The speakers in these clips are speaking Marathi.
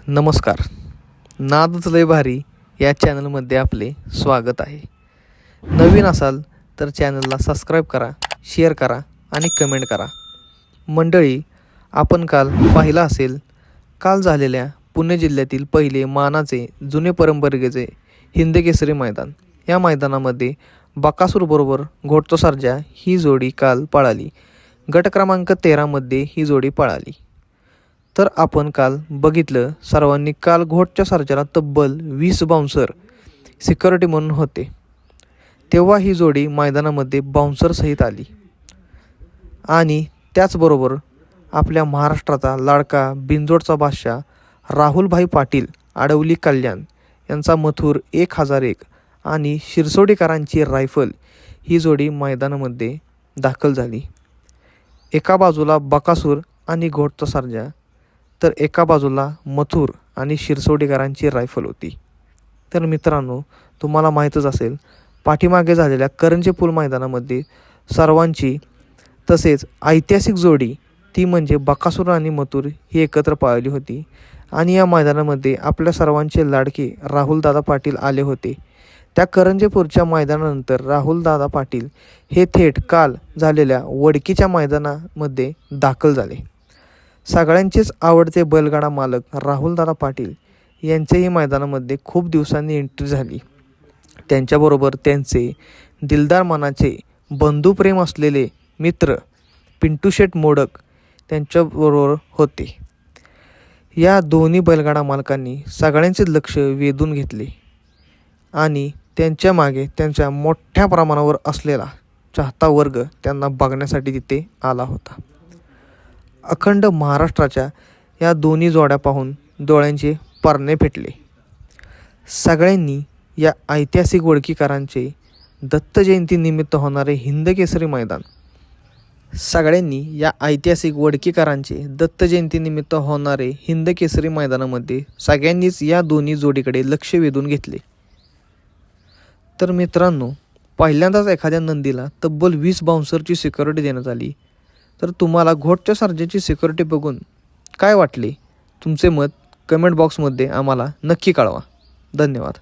नमस्कार. नादच लय भारी या चॅनलमध्ये आपले स्वागत आहे. नवीन असाल तर चॅनलला सबस्क्राईब करा, शेअर करा आणि कमेंट करा. मंडळी, आपण काल पाहिलं असेल, काल झालेल्या पुणे जिल्ह्यातील पहिले मानाचे जुने परंपरेचे हिंदकेसरी मैदान. या मैदानामध्ये बकासूरबरोबर घोटतो सर्जा ही जोडी काल पळाली. गट क्रमांक 13मध्ये ही जोडी पळाली. तर आपण काल बघितलं, सर्वांनी काल घोटच्या सर्जाला तब्बल 20 बाउन्सर सिक्युरिटी म्हणून होते. तेव्हा ही जोडी मैदानामध्ये बाउन्सरसहित आली. आणि त्याचबरोबर आपल्या महाराष्ट्राचा लाडका बिंजोडचा बादशाह राहुलभाई पाटील आडवली कल्याण यांचा मथुर 1001 आणि शिरसोडीकरांची रायफल ही जोडी मैदानामध्ये दाखल झाली. एका बाजूला बकासूर आणि घोटचा सर्जा, तर एका बाजूला मथुर आणि शिरसोडीकरांची रायफल होती. तर मित्रांनो, तुम्हाला माहीतच असेल, पाठीमागे झालेल्या करंजे पूल मैदानामध्ये सर्वांची तसेच ऐतिहासिक जोडी ती म्हणजे बकासूर आणि मथुर ही एकत्र पळाली होती. आणि या मैदानामध्ये आपल्या सर्वांचे लाडके राहुलदादा पाटील आले होते. त्या करंजेपूरच्या मैदानानंतर राहुलदादा पाटील हे थेट काल झालेल्या वडकीच्या मैदानामध्ये दाखल झाले. सगळ्यांचेच आवडते बैलगाडा मालक राहुलदादा पाटील यांच्याही मैदानामध्ये खूप दिवसांनी एंट्री झाली. त्यांच्याबरोबर त्यांचे दिलदार मनाचे बंधुप्रेम असलेले मित्र पिंटू शेठ मोडक त्यांच्याबरोबर होते. या दोन्ही बैलगाडा मालकांनी सगळ्यांचे लक्ष वेधून घेतले आणि त्यांच्या मागे त्यांच्या मोठ्या प्रमाणावर असलेला चाहता वर्ग त्यांना बघण्यासाठी तिथे आला होता. अखंड महाराष्ट्राच्या या दोन्ही जोड्या पाहून डोळ्यांचे पारणे फेटले. सगळ्यांनी या ऐतिहासिक वडकीकरांचे दत्त जयंतीनिमित्त होणारे हिंदकेसरी मैदान हिंदकेसरी मैदानामध्ये सगळ्यांनीच या दोन्ही जोडीकडे लक्ष वेधून घेतले. तर मित्रांनो, पहिल्यांदाच एखाद्या नंदीला तब्बल 20 बाउन्सरची सिक्युरिटी देण्यात आली. तर तुम्हाला घोटच्या सर्जाची सिक्युरिटी बघून काय वाटले? तुमचे मत कमेंट बॉक्समध्ये आम्हाला नक्की कळवा. धन्यवाद.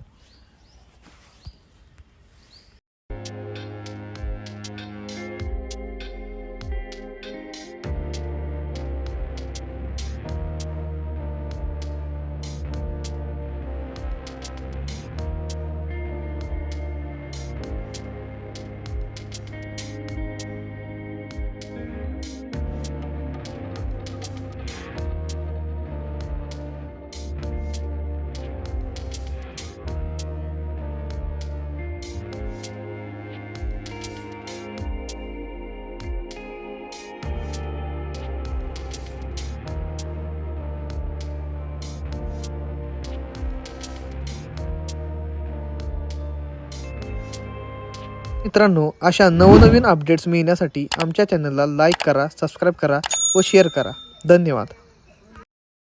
मित्रांनो, अशा नवनवीन अपडेट्स मिळण्यासाठी आमच्या चॅनलला लाईक करा, सबस्क्राईब करा व शेअर करा. धन्यवाद.